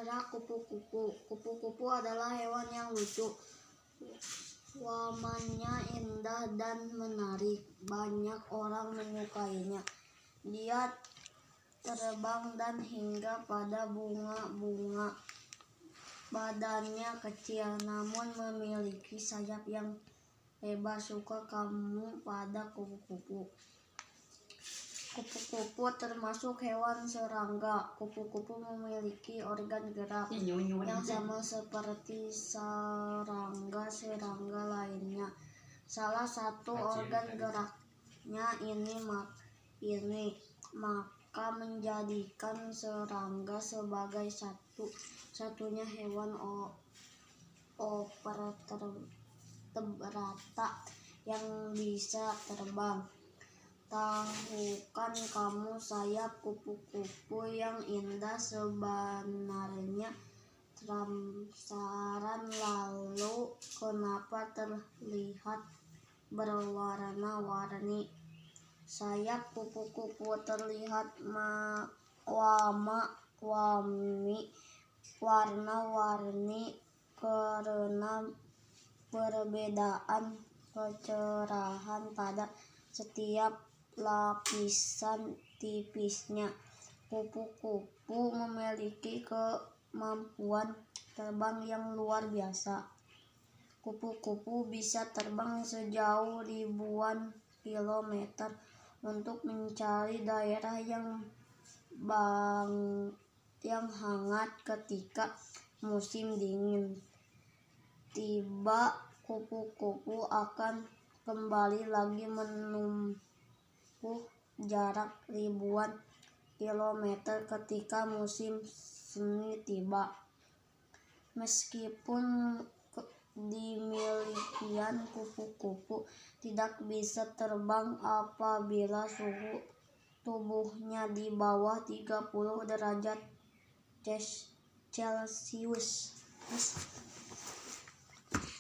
Gerak kupu-kupu. Kupu-kupu adalah hewan yang lucu. Warnanya indah dan menarik. Banyak orang menyukainya. Dia terbang dan hingga pada bunga-bunga. Badannya kecil namun memiliki sayap yang lebar. Suka kamu pada kupu-kupu? Kupu-kupu termasuk hewan serangga. Kupu-kupu memiliki organ gerak yang sama seperti serangga-serangga lainnya. Salah satu organ geraknya ini maka menjadikan serangga sebagai satu-satunya hewan vertebrata yang bisa terbang. Tahukan kamu sayap kupu-kupu yang indah sebenarnya transparan, lalu kenapa terlihat berwarna-warni? Sayap kupu-kupu terlihat warna-warni karena perbedaan kecerahan pada setiap lapisan tipisnya. Kupu-kupu memiliki kemampuan terbang yang luar biasa. Kupu-kupu bisa terbang sejauh ribuan kilometer untuk mencari daerah yang hangat ketika musim dingin tiba. Kupu-kupu akan kembali lagi menempuh jarak ribuan kilometer ketika musim semi tiba. Meskipun demikian, kupu-kupu tidak bisa terbang apabila suhu tubuhnya di bawah 30 derajat Celcius.